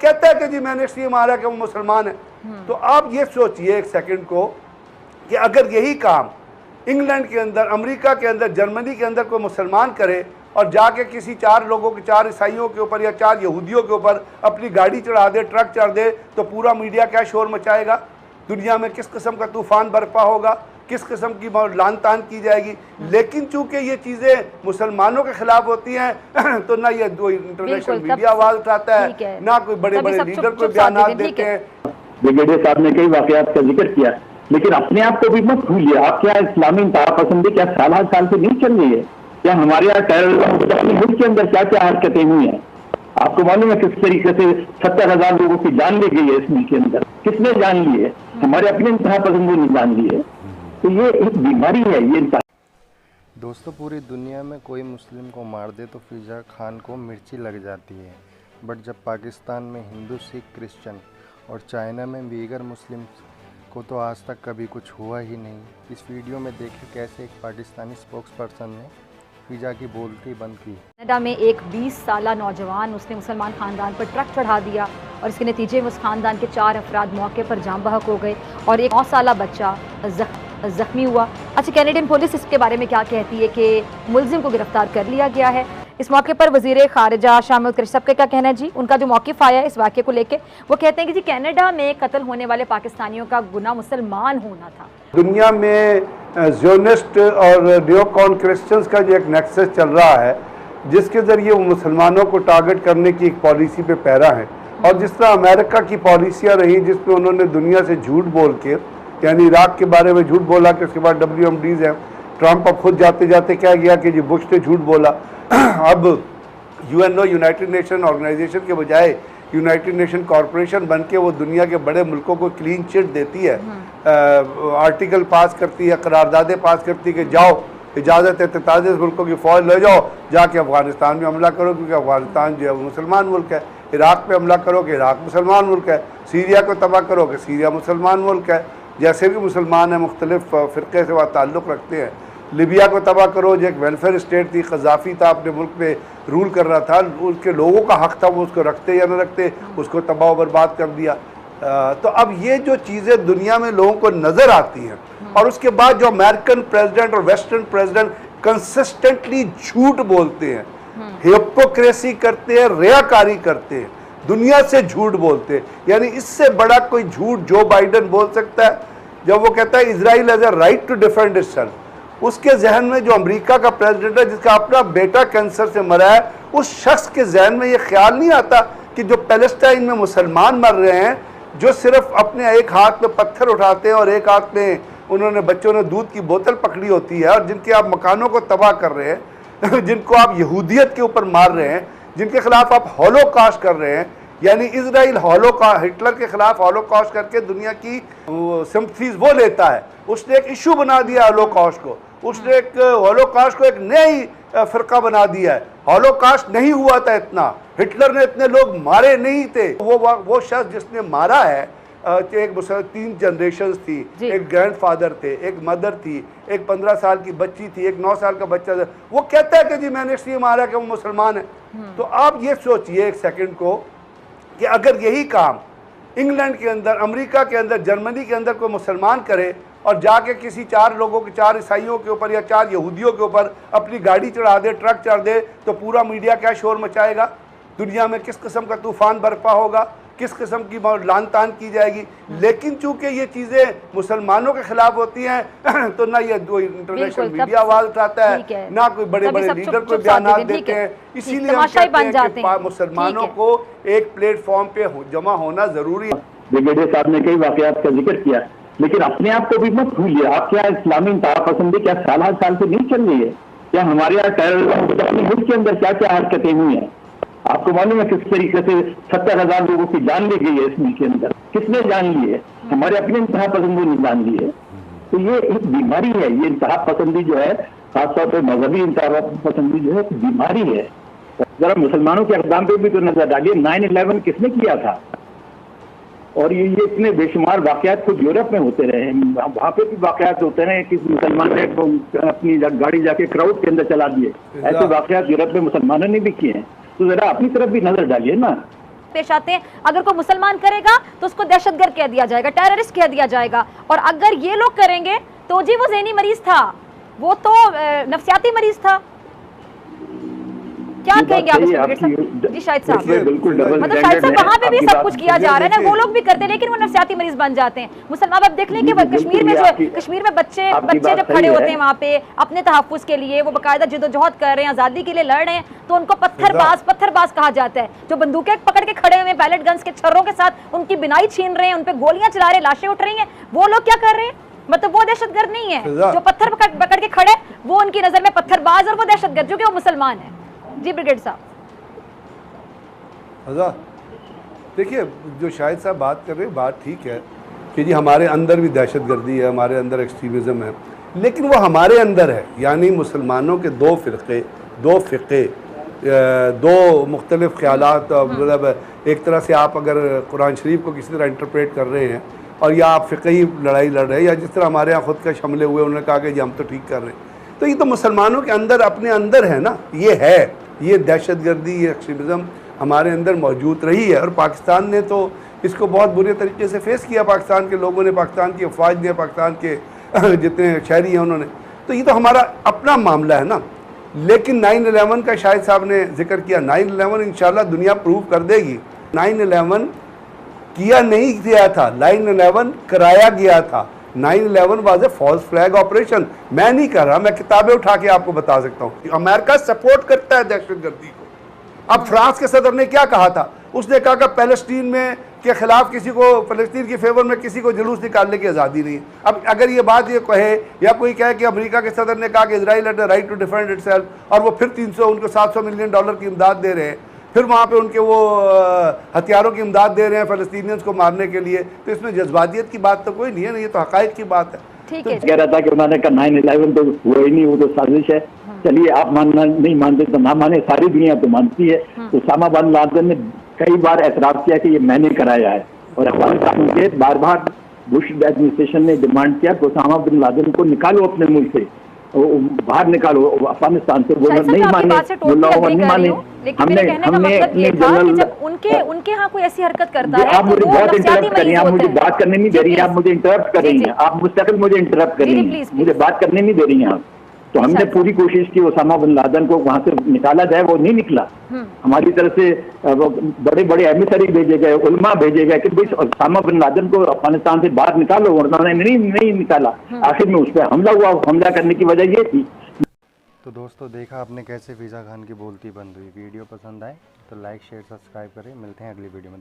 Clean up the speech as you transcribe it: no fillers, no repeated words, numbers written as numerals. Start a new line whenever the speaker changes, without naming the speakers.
कहता है कि जी मैंने इसलिए मारा कि वो मुसलमान है। तो आप ये सोचिए एक सेकंड को कि अगर यही काम इंग्लैंड के अंदर, अमेरिका के अंदर, जर्मनी के अंदर कोई मुसलमान करे और जाके किसी 4 लोगों के, 4 ईसाइयों के ऊपर या 4 यहूदियों के ऊपर अपनी गाड़ी चढ़ा दे, ट्रक चढ़ दे, तो पूरा मीडिया क्या शोर मचाएगा, दुनिया में किस किस्म का तूफान बरपा होगा, किस किस्म की लान तान की जाएगी। लेकिन चूंकि ये चीज़ें मुसलमानों के खिलाफ होती हैं तो ना ये इंटरनेशनल मीडिया आवाज़ उठाता है, ना कोई बड़े बड़े लीडर को बयान देते हैं।
ब्रिगेडियर साहब ने कई वाकयात का जिक्र किया, लेकिन अपने आप को भी मत भूलिए। आप क्या इस्लामी इंतहा पसंदी क्या साल से नहीं चल रही है? क्या हमारे यहाँ मुल्क के अंदर क्या क्या हरकतें हुई हैं? आपको मालूम है किस तरीके से 70,000 लोगों की जान ली गई है इस मुल्क के अंदर? किसने जान ली है? हमारे अपने इंतहा पसंदी ने जान ली है। तो ये एक बीमारी है ये।
दोस्तों, पूरी दुनिया में कोई मुस्लिम को मार दे तो फिजा खान को मिर्ची लग जाती है, बट जब पाकिस्तान में हिंदू, सिख, क्रिश्चियन और चाइना में बीगर मुस्लिम को तो आज तक कभी कुछ हुआ ही नहीं। इस वीडियो में देखें कैसे एक पाकिस्तानी स्पोक्स पर्सन ने फिजा की बोलती बंद की।
कनाडा में एक 20 साला नौजवान उसने मुसलमान खानदान पर ट्रक चढ़ा दिया और इसके नतीजे में उस खानदान के 4 अफराद मौके पर जाम बहक हो गए और एक 9 साला बच्चा जख्मी हुआ। अच्छा, कैनेडियन पुलिस इसके बारे में क्या कहती है कि मुलजिम को गिरफ्तार कर लिया गया है। इस मौके पर वज़ीर ख़ारिजा शाह महमूद कुरैशी साहब का क्या कहना है जी? उनका जो मौक़िफ़ आया है इस वाक़े को लेके, वो कहते हैं कि जी कनाडा में कत्ल होने वाले पाकिस्तानियों का गुनाह मुसलमान होना था।
दुनिया में ज़ियोनिस्ट और नियोकॉन क्रिश्चियंस का जो एक नेक्सस चल रहा है, जिसके ज़रिए वो मुसलमानों को टारगेट करने की एक पॉलिसी पे पैरा है, और जिस तरह अमेरिका की पॉलिसियाँ रही जिसमें उन्होंने दुनिया से झूठ बोल के, यानी इराक के बारे में झूठ बोला कि उसके बाद WMDs हैं, ट्रंप अब खुद जाते जाते क्या गया कि जी बुश ने झूठ बोला। अब UNO, यूनाइटेड नेशन ऑर्गेनाइजेशन के बजाय यूनाइटेड नेशन कॉरपोरेशन बन के वो दुनिया के बड़े मुल्कों को क्लीन चिट देती है, आर्टिकल पास करती है, करारदादें पास करती है कि जाओ, इजाज़त है 43 मुल्कों की फ़ौज ले जाओ, जाके अफ़गानिस्तान में हमला करो क्योंकि अफ़गानिस्तान जो है वो मुसलमान मुल्क है, इराक पे हमला करो कि इराक मुसलमान मुल्क है, सीरिया को तबाह करो कि सीरिया मुसलमान मुल्क है, जैसे भी मुसलमान हैं मुख्तलिफ फ़िरक़े से वह ताल्लुक़ रखते हैं। लिबिया को तबाह करो, जो एक वेलफेयर स्टेट थी, क़ज़ाफ़ी था, अपने मुल्क पे रूल कर रहा था, उसके लोगों का हक़ था वो उसको रखते या न रखते, उसको तबाह व बर्बाद कर दिया। तो अब ये जो चीज़ें दुनिया में लोगों को नज़र आती हैं, और उसके बाद जो अमेरिकन प्रेसिडेंट और वेस्टर्न प्रेसिडेंट कंसिस्टेंटली झूठ बोलते हैं, हिपोक्रेसी करते हैं, रियाकारी करते हैं, दुनिया से झूठ बोलते हैं। यानी इससे बड़ा कोई झूठ जो बाइडन बोल सकता है जब वो कहता है Israel has a right to defend itself. उसके जहन में जो अमेरिका का प्रेसिडेंट है जिसका अपना बेटा कैंसर से मरा है, उस शख्स के जहन में ये ख्याल नहीं आता कि जो पैलेस्टाइन में मुसलमान मर रहे हैं, जो सिर्फ अपने एक हाथ में पत्थर उठाते हैं और एक हाथ में उन्होंने बच्चों ने दूध की बोतल पकड़ी होती है, और जिनके आप मकानों को तबाह कर रहे हैं, जिनको आप यहूदियत के ऊपर मार रहे हैं, जिनके खिलाफ आप हॉलोकॉस्ट कर रहे हैं, यानी इजराइल हिटलर के खिलाफ हॉलोकॉस्ट करके दुनिया की सिंपथीज वो लेता है। उसने एक इशू बना दिया हॉलोकॉस्ट को, उसने एक हॉलोकॉस्ट को एक नई फ़िरका बना दिया है। हॉलोकॉस्ट नहीं हुआ था इतना, हिटलर ने इतने लोग मारे नहीं थे। वो शख्स जिसने मारा है, एक 3 जनरेशंस थी, एक ग्रैंडफादर थे, एक मदर थी, एक 15 साल की बच्ची थी, एक 9 साल का बच्चा था। वो कहता है कि जी मैंने इसलिए मारा कि वो मुसलमान है। तो आप ये सोचिए एक सेकंड को कि अगर यही काम इंग्लैंड के अंदर, अमेरिका के अंदर, जर्मनी के अंदर कोई मुसलमान करे और जाके किसी 4 लोगों के, 4 ईसाइयों के ऊपर या 4 यहूदियों के ऊपर अपनी गाड़ी चढ़ा दे, ट्रक चढ़ दे, तो पूरा मीडिया क्या शोर मचाएगा, दुनिया में किस किस्म का तूफान बरपा होगा, किस किस्म की लान तान की जाएगी। लेकिन चूंकि ये चीज़ें मुसलमानों के खिलाफ होती हैं तो ना ये इंटरनेशनल मीडिया आवाज़ उठाता है, ना कोई बड़े बड़े लीडर को बयान देते हैं। इसीलिए हम कहते हैं कि मुसलमानों को एक प्लेटफॉर्म पे जमा होना ज़रूरी है।
ब्रिगेडियर साहब ने कई वाकयात का जिक्र किया, लेकिन अपने आप को भी मत भूलिए। आप क्या इस्लामी इंतहा पसंदी क्या साल से नहीं चल रही है? क्या हमारे यहाँ मुल्क के अंदर क्या क्या हरकतें हुई हैं? आपको मालूम है किस तरीके से 70,000 लोगों की जान ली गई है इस मुल्क के अंदर? किसने जान ली है? हमारे अपने इंतहा पसंदी ने जान ली है। तो ये एक बीमारी है। ये इंतहा पसंदी जो है, खासतौर पर मजहबी इंतहा पसंदी जो है, बीमारी है। जरा मुसलमानों के अक़दाम पे भी तो नजर डालिए। 9/11 किसने किया था? और ये इतने बेशुमार वाकयात खुद यूरोप में होते रहे, वहाँ पे भी वाकयात होते रहे कि मुसलमान ने अपनी गाड़ी जाके क्राउड के अंदर चला दिए। ऐसे वाकयात यूरोप में मुसलमानों ने भी किए हैं। तो जरा अपनी तरफ भी नजर डालिए ना।
पेश आते हैं, अगर कोई मुसलमान करेगा तो उसको दहशतगर्द कह दिया जाएगा, टेररिस्ट कह दिया जाएगा, और अगर ये लोग करेंगे तो जी वो ज़हनी मरीज था, वो तो नफ्सियाती मरीज था। क्या कहेंगे आप जी शाहिद साहब?
बिल्कुल
मतलब शाहिद साहब वहाँ पे भी सब कुछ किया जा रहा है ना, वो लोग भी करते हैं लेकिन वो नफ्सियाती मरीज बन जाते हैं। मुसलमान अब देख लें कि कश्मीर में जो कश्मीर में बच्चे जब खड़े होते हैं वहाँ पे अपने तहफ़्फ़ुज़ के लिए, वो बाकायदा जिद्दोजहद कर रहे हैं, आज़ादी के लिए लड़ रहे हैं, तो उनको पत्थरबाज कहा जाता है। जो बंदूकें पकड़ के खड़े हुए हैं पैलेट गन्स के छर्रों के साथ, उनकी बिनाई छीन रहे हैं, उन पर गोलियां चला रहे हैं, लाशें उठ रही हैं, वो लोग क्या कर रहे हैं? मतलब वो दहशतगर्द नहीं है, जो पत्थर पकड़ के खड़े वो उनकी नजर में पत्थरबाज और वो दहशतगर्द, जो कि वो मुसलमान है। जी ब्रिगेड साहब।
देखिए, जो शाहिद साहब बात कर रहे हैं बात ठीक है कि जी हमारे अंदर भी दहशतगर्दी है, हमारे अंदर एक्सट्रीमिज़म है, लेकिन वो हमारे अंदर है, यानी मुसलमानों के दो फ़िक़े, दो मुख्तलिफ़ ख़यालात। मतलब एक तरह से आप अगर कुरान शरीफ को किसी तरह इंटरप्रेट कर रहे हैं और या आप फ़िक़ही लड़ाई लड़ रहे हैं, या जिस तरह हमारे यहाँ खुद का हमले हुए, उन्होंने कहा कि जी हम तो ठीक कर रहे हैं, तो ये तो मुसलमानों के अंदर अपने अंदर है ना, ये दहशतगर्दी, ये एक्सट्रीमिज़म हमारे अंदर मौजूद रही है। और पाकिस्तान ने तो इसको बहुत बुरे तरीके से फेस किया, पाकिस्तान के लोगों ने, पाकिस्तान की अफवाज ने, पाकिस्तान के जितने शहरी हैं उन्होंने, तो ये तो हमारा अपना मामला है ना। लेकिन 9/11 का शाहिद साहब ने जिक्र किया, 9/11 इंशाल्लाह दुनिया प्रूव कर देगी। 9/11 किया नहीं गया था, 9/11 कराया गया था। 9/11 was a false flag operation. मैं नहीं कर रहा, मैं किताबें उठा के आपको बता सकता हूँ। अमेरिका सपोर्ट करता है दहशतगर्दी को। अब फ्रांस के सदर ने क्या कहा था? उसने कहा कि फ़लस्तीन में के खिलाफ किसी को, फ़लस्तीन की फेवर में किसी को जुलूस निकालने की आज़ादी नहीं है। अब अगर ये बात ये कहे या कोई कहे कि अमेरिका के सदर ने कहा कि Israel had the right to defend itself, और वो फिर उनको $700 मिलियन की इमदाद दे रहे हैं, फिर वहाँ पे उनके वो हथियारों की इमदाद दे रहे हैं फ़लस्तीनियंस को मारने के लिए, तो इसमें जज्बातियत की बात तो कोई नहीं है ना, ये तो हक़ाइक़ की बात है।
ठीक है,
कह रहा था कि उन्होंने कहा 9/11 तो हुआ ही नहीं, वो तो साजिश है। चलिए आप मानना नहीं मानते तो ना माने, सारी दुनिया तो मानती है। तो उसामा बिन लादेन ने कई बार एतराफ़ किया कि ये मैंने कराया है, और अफगानिस्तान के बार बार बुश एडमिनिस्ट्रेशन ने डिमांड किया कि उसामा बिन लादेन को निकालो अपने मुल्क से, बाहर निकालो अफगानिस्तान से। वो नहीं माने, नहीं माने। हमने
उनके यहाँ कोई ऐसी हरकत करता है,
आप मुझे बहुत इंटरप्ट कर रही हैं, आप मुझे बात करने नहीं दे रही हैं, आप मुझे इंटरप्ट कर रही हैं, आप मुस्तकिल मुझे इंटरप्ट कर रही हैं, मुझे बात करने नहीं दे रही हैं आप। तो हमने पूरी कोशिश की उसामा बिन लादेन को वहां से निकाला जाए, वो नहीं निकला। हमारी तरफ से बड़े बड़े एमिसरी भेजे गए, उलमा भेजे गए कि भाई उसामा बिन लादेन को अफगानिस्तान से बाहर निकालो, उन्होंने नहीं निकाला। आखिर में उस पर हमला हुआ। हमला करने की वजह ये थी।
तो दोस्तों, देखा आपने कैसे फ़िज़ा खान की बोलती बंद हुई। वीडियो पसंद आए तो लाइक शेयर सब्सक्राइब करें। मिलते हैं अगली वीडियो में।